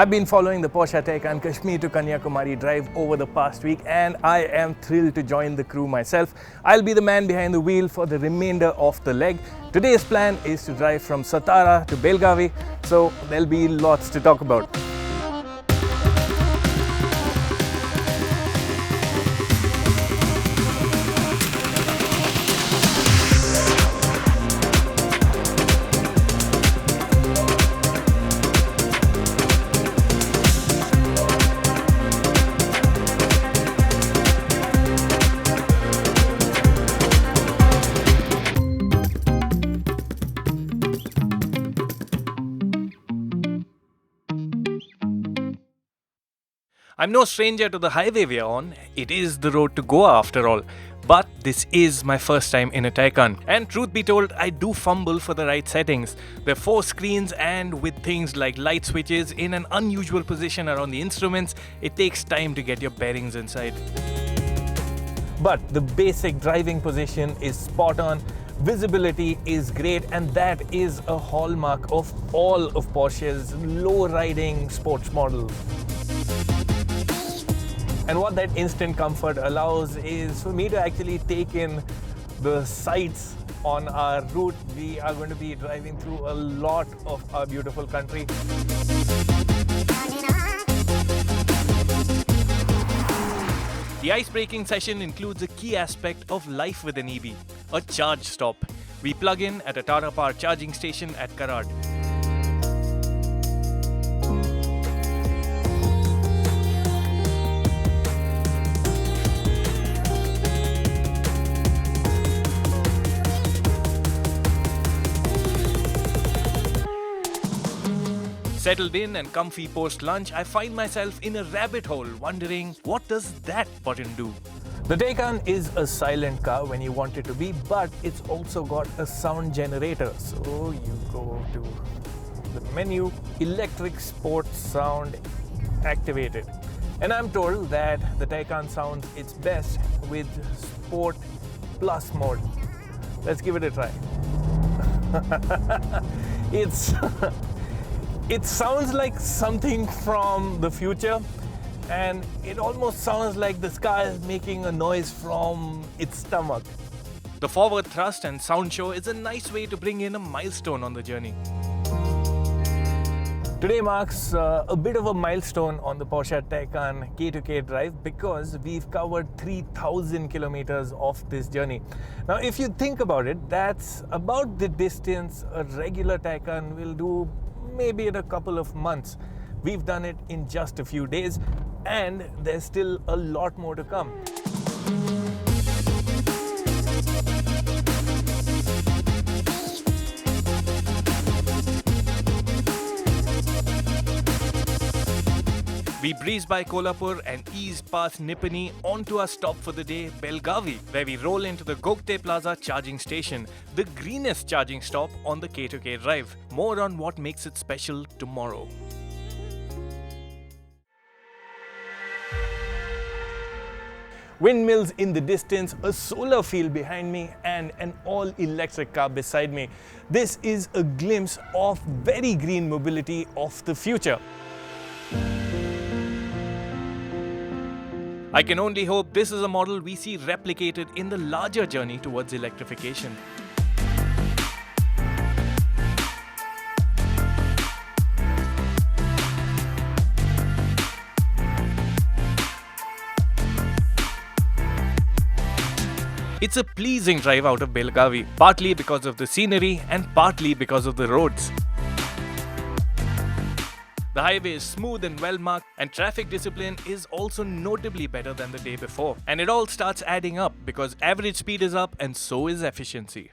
I've been following the Porsche Taycan Kashmir to Kanyakumari drive over the past week, and I am thrilled to join the crew myself. I'll be the man behind the wheel for the remainder of the leg. Today's plan is to drive from Satara to Belagavi, so there'll be lots to talk about. I'm no stranger to the highway we're on. It is the road to Goa after all. But this is my first time in a Taycan. And truth be told, I do fumble for the right settings. There are 4 screens, and with things like light switches in an unusual position around the instruments, it takes time to get your bearings inside. But the basic driving position is spot on. Visibility is great, and that is a hallmark of all of Porsche's low-riding sports models. And what that instant comfort allows is for me to actually take in the sights on our route. We are going to be driving through a lot of our beautiful country. The ice-breaking session includes a key aspect of life with an EV, a charge stop. We plug in at a Tata Power charging station at Karad. Settled in and comfy post-lunch, I find myself in a rabbit hole wondering, what does that button do? The Taycan is a silent car when you want it to be, but it's also got a sound generator. So you go to the menu, electric sport sound activated. And I'm told that the Taycan sounds its best with Sport Plus mode. Let's give it a try. It sounds like something from the future, and it almost sounds like the car is making a noise from its stomach. The forward thrust and sound show is a nice way to bring in a milestone on the journey. Today marks a bit of a milestone on the Porsche Taycan K2K drive because we've covered 3,000 kilometers of this journey. Now, if you think about it, that's about the distance a regular Taycan will do maybe in a couple of months. We've done it in just a few days, and there's still a lot more to come. We breeze by Kolhapur and ease past Nipani onto our stop for the day, Belagavi, where we roll into the Gokte Plaza charging station, the greenest charging stop on the K2K drive. More on what makes it special tomorrow. Windmills in the distance, a solar field behind me, and an all-electric car beside me. This is a glimpse of very green mobility of the future. I can only hope this is a model we see replicated in the larger journey towards electrification. It's a pleasing drive out of Belagavi, partly because of the scenery and partly because of the roads. The highway is smooth and well-marked, and traffic discipline is also notably better than the day before. And it all starts adding up because average speed is up and so is efficiency.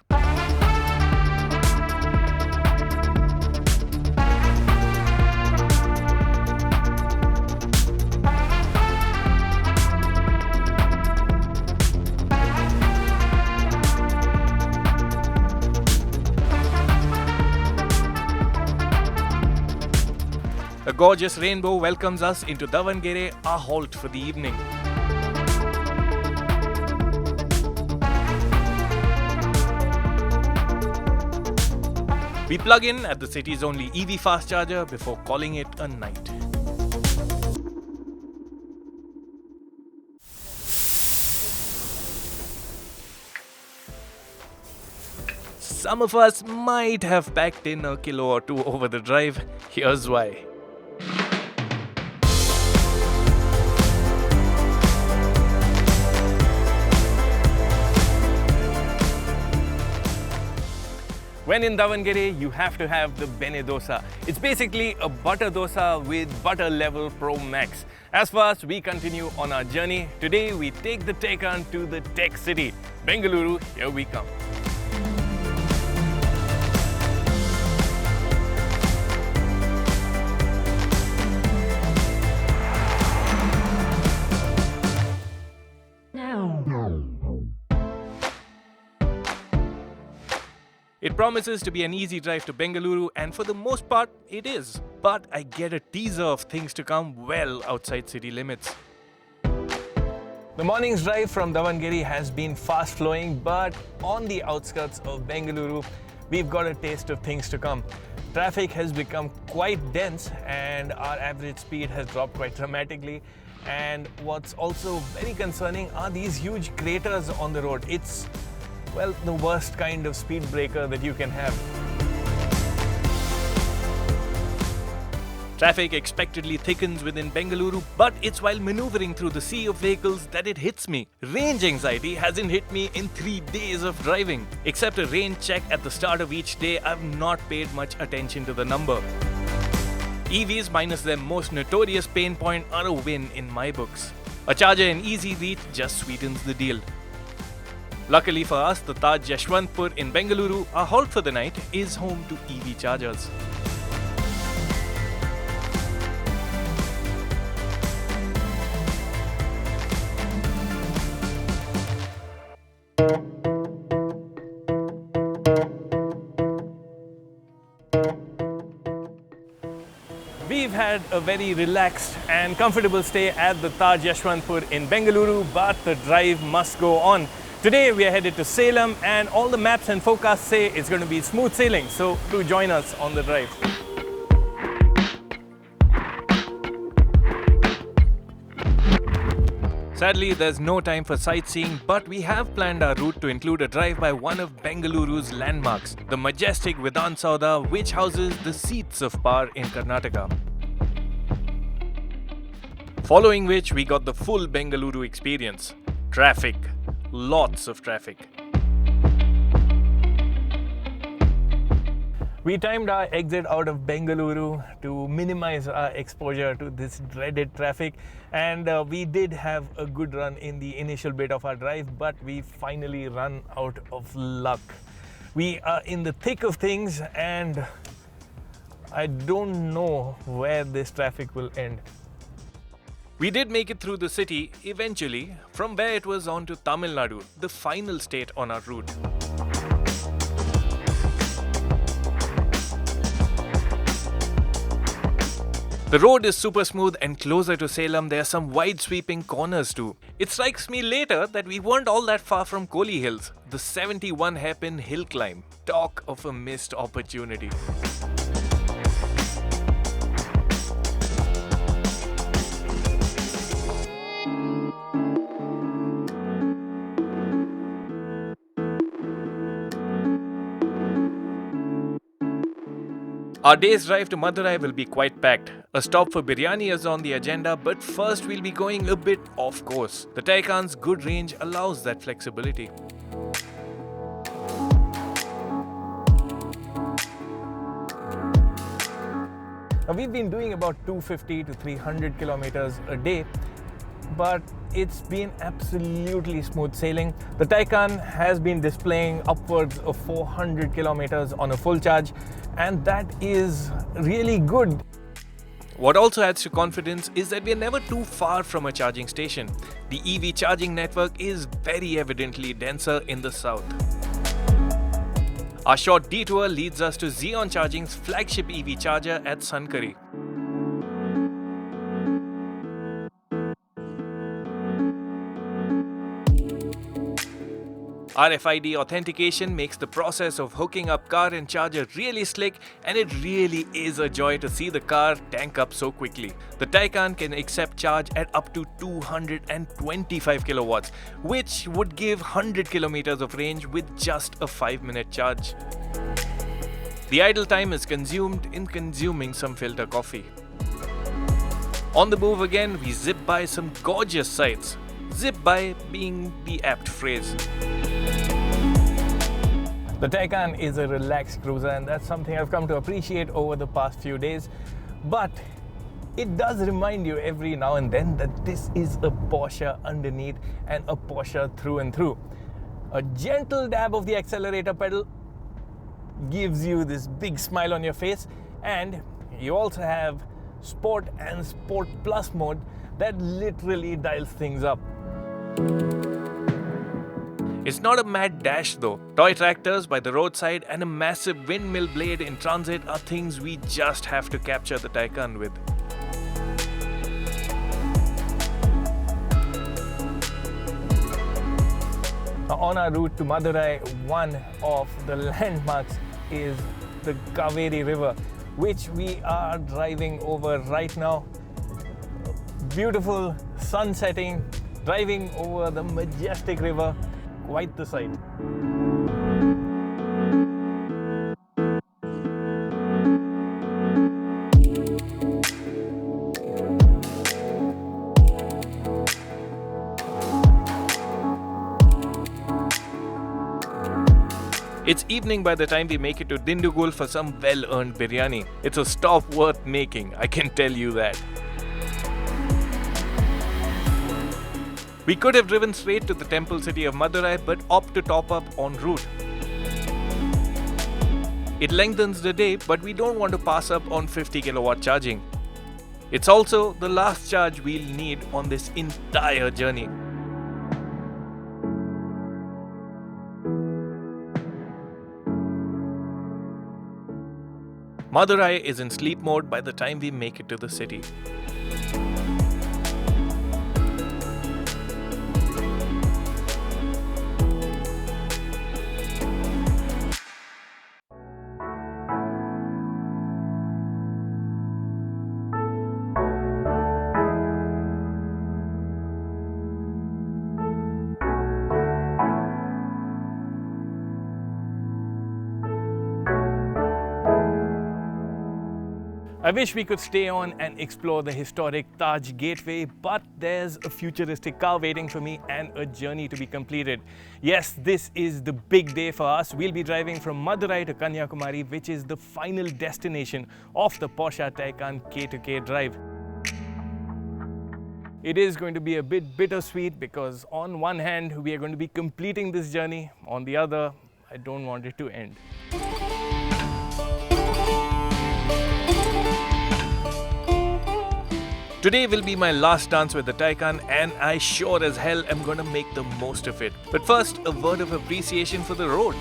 A gorgeous rainbow welcomes us into Davanagere, our halt for the evening. We plug in at the city's only EV fast charger before calling it a night. some of us might have packed in a kilo or two over the drive. Here's why. When in Davanagere, you have to have the bene dosa. It's basically a butter dosa with butter level Pro Max. As fast we continue on our journey, today we take the Taycan to the tech city. Bengaluru, here we come. It promises to be an easy drive to Bengaluru, and for the most part, it is. But I get a teaser of things to come well outside city limits. The morning's drive from Davanagere has been fast flowing, but on the outskirts of Bengaluru, we've got a taste of things to come. Traffic has become quite dense and our average speed has dropped quite dramatically. And what's also very concerning are these huge craters on the road. It's well, the worst kind of speed breaker that you can have. Traffic expectedly thickens within Bengaluru, but it's while maneuvering through the sea of vehicles that it hits me. Range anxiety hasn't hit me in 3 days of driving. Except a range check at the start of each day, I've not paid much attention to the number. EVs minus their most notorious pain point are a win in my books. A charger in easy reach just sweetens the deal. Luckily for us, the Taj Yashwantpur in Bengaluru, our halt for the night, is home to EV chargers. We've had a very relaxed and comfortable stay at the Taj Yashwantpur in Bengaluru, but the drive must go on. Today we are headed to Salem, and all the maps and forecasts say it's going to be smooth sailing, so do join us on the drive. Sadly, there's no time for sightseeing, but we have planned our route to include a drive by one of Bengaluru's landmarks, the majestic Vidhan Sauda, which houses the seats of power in Karnataka. Following which, we got the full Bengaluru experience. Traffic. Lots of traffic. We timed our exit out of Bengaluru to minimize our exposure to this dreaded traffic, and we did have a good run in the initial bit of our drive, but we finally run out of luck. We are in the thick of things and I don't know where this traffic will end. We did make it through the city eventually, from where it was on to Tamil Nadu, the final state on our route. The road is super smooth, and closer to Salem there are some wide sweeping corners too. It strikes me later that we weren't all that far from Koli Hills, the 71 hairpin hill climb. Talk of a missed opportunity. Our day's drive to Madurai will be quite packed. A stop for biryani is on the agenda, but first we'll be going a bit off course. The Taycan's good range allows that flexibility. Now, we've been doing about 250 to 300 kilometers a day, but it's been absolutely smooth sailing. The Taycan has been displaying upwards of 400 kilometers on a full charge, and that is really good. What also adds to confidence is that we are never too far from a charging station. The EV charging network is very evidently denser in the south. Our short detour leads us to Xeon Charging's flagship EV charger at Sankari. RFID authentication makes the process of hooking up car and charger really slick, and it really is a joy to see the car tank up so quickly. The Taycan can accept charge at up to 225 kilowatts, which would give 100 kilometers of range with just a 5-minute charge. The idle time is consumed in consuming some filter coffee. On the move again, we zip by some gorgeous sights. Zip by being the apt phrase. The Taycan is a relaxed cruiser, and that's something I've come to appreciate over the past few days. But it does remind you every now and then that this is a Porsche underneath and a Porsche through and through. A gentle dab of the accelerator pedal gives you this big smile on your face, and you also have Sport and Sport Plus mode that literally dials things up. It's not a mad dash though. Toy tractors by the roadside and a massive windmill blade in transit are things we just have to capture the Taycan with. On our route to Madurai, one of the landmarks is the Kaveri River, which we are driving over right now. Beautiful sun setting, driving over the majestic river, quite the sight. It's evening by the time we make it to Dindugul for some well-earned biryani. It's a stop worth making, I can tell you that. We could have driven straight to the temple city of Madurai, but opt to top up en route. It lengthens the day, but we don't want to pass up on 50 kilowatt charging. It's also the last charge we'll need on this entire journey. Madurai is in sleep mode by the time we make it to the city. I wish we could stay on and explore the historic Taj Gateway, but there's a futuristic car waiting for me and a journey to be completed. Yes, this is the big day for us. We'll be driving from Madurai to Kanyakumari, which is the final destination of the Porsche Taycan K2K drive. It is going to be a bit bittersweet because on one hand, we are going to be completing this journey. On the other, I don't want it to end. Today will be my last dance with the Taycan, and I sure as hell am gonna make the most of it. But first, a word of appreciation for the roads.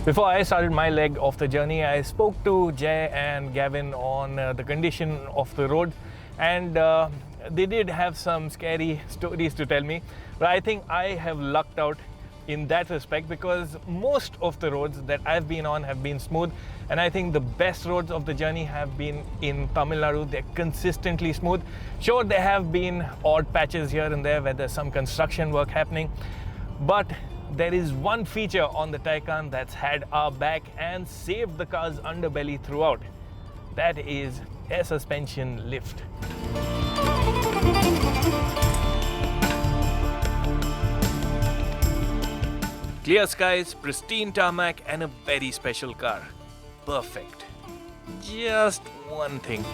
Before I started my leg of the journey, I spoke to Jay and Gavin on the condition of the road, and they did have some scary stories to tell me, but I think I have lucked out in that respect because most of the roads that I've been on have been smooth, and I think the best roads of the journey have been in Tamil Nadu. They're consistently smooth. Sure, there have been odd patches here and there where there's some construction work happening, but there is one feature on the Taycan that's had our back and saved the car's underbelly throughout. That is air suspension lift. Clear skies, pristine tarmac, and a very special car. Perfect. Just one thing.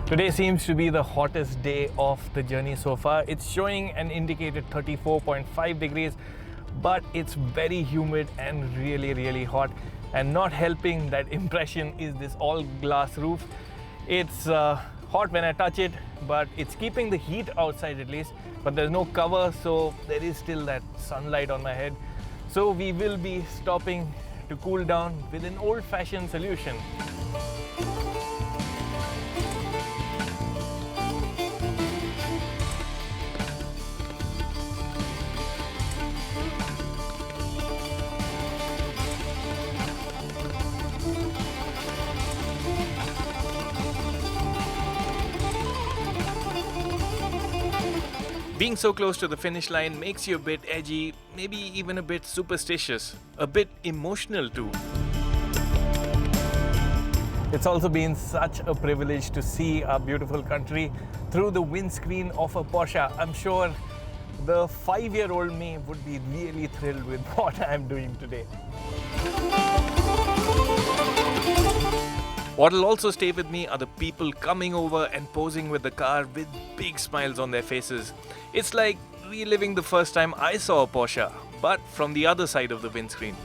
Today seems to be the hottest day of the journey so far. It's showing an indicated 34.5 degrees, but it's very humid and really hot. And not helping that impression is this all glass roof. It's hot when I touch it, but it's keeping the heat outside at least. But there's no cover, so there is still that sunlight on my head. So we will be stopping to cool down with an old-fashioned solution. Being so close to the finish line makes you a bit edgy, maybe even a bit superstitious, a bit emotional too. It's also been such a privilege to see our beautiful country through the windscreen of a Porsche. I'm sure the 5-year-old me would be really thrilled with what I'm doing today. What'll also stay with me are the people coming over and posing with the car with big smiles on their faces. It's like reliving the first time I saw a Porsche, but from the other side of the windscreen.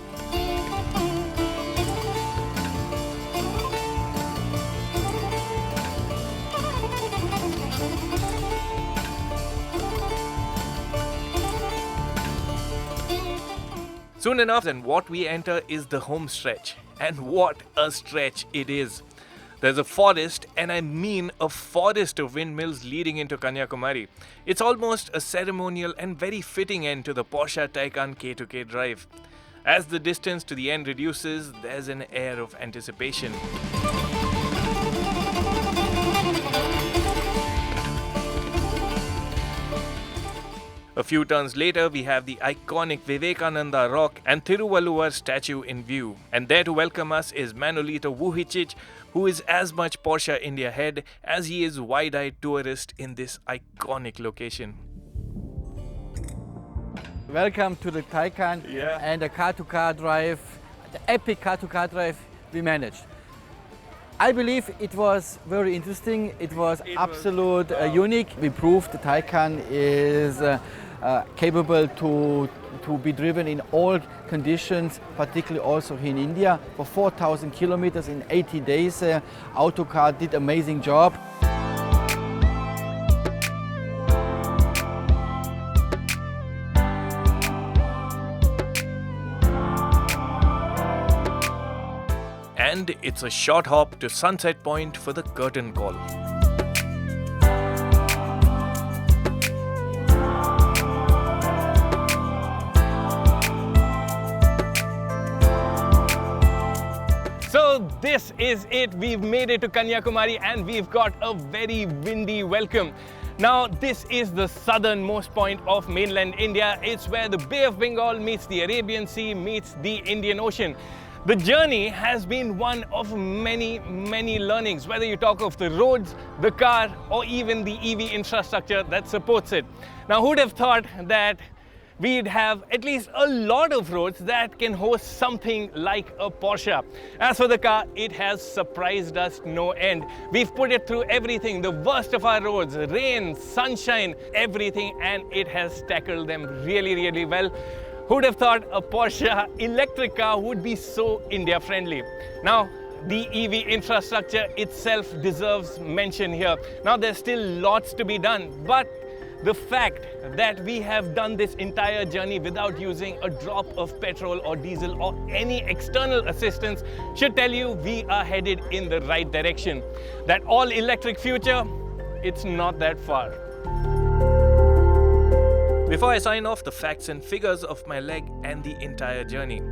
Soon enough, and what we enter is the home stretch. And what a stretch it is. There's a forest, and I mean a forest of windmills leading into Kanyakumari. It's almost a ceremonial and very fitting end to the Porsche Taycan K2K drive. As the distance to the end reduces, there's an air of anticipation. A few turns later, we have the iconic Vivekananda rock and Thiruvalluvar statue in view. And there to welcome us is Manolito Vujicic, who is as much Porsche India head as he is wide-eyed tourist in this iconic location. Welcome to the Taycan and the car-to-car drive, the epic car-to-car drive we managed. I believe it was very interesting. It was absolutely unique. We proved the Taycan is capable to be driven in all conditions, particularly also here in India. For 4,000 kilometers in 80 days, Autocar did an amazing job. And it's a short hop to Sunset Point for the curtain call. So this is it. We've made it to Kanyakumari and we've got a very windy welcome. Now this is the southernmost point of mainland India. It's where the Bay of Bengal meets the Arabian Sea meets the Indian Ocean. The journey has been one of many learnings, whether you talk of the roads, the car, or even the EV infrastructure that supports it. Now, who'd have thought that we'd have at least a lot of roads that can host something like a Porsche. As for the car, it has surprised us no end. We've put it through everything, the worst of our roads, rain, sunshine, everything, and it has tackled them really well. Who'd have thought a Porsche electric car would be so India friendly? Now, the EV infrastructure itself deserves mention here. Now, there's still lots to be done, but the fact that we have done this entire journey without using a drop of petrol or diesel or any external assistance should tell you we are headed in the right direction. That all electric future, it's not that far. Before I sign off, the facts and figures of my leg and the entire journey.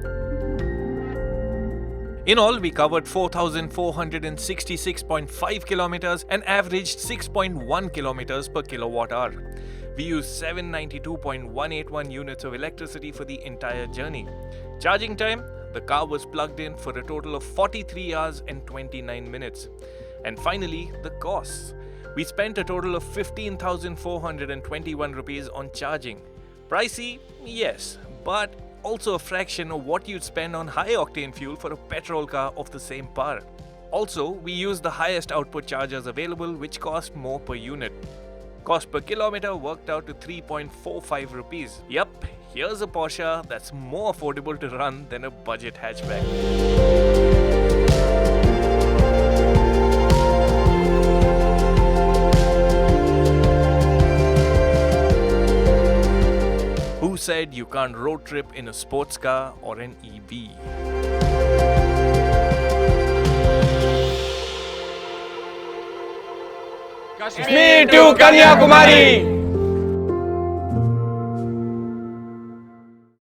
In all, we covered 4,466.5 kilometers and averaged 6.1 kilometers per kilowatt hour. We used 792.181 units of electricity for the entire journey. Charging time, the car was plugged in for a total of 43 hours and 29 minutes. And finally, the costs. We spent a total of 15,421 rupees on charging. Pricey? Yes, but also a fraction of what you'd spend on high-octane fuel for a petrol car of the same power. Also, we used the highest output chargers available, which cost more per unit. Cost per kilometer worked out to 3.45 rupees. Yup, here's a Porsche that's more affordable to run than a budget hatchback. Who said you can't road trip in a sports car or an EV? Kashmir to Kanyakumari!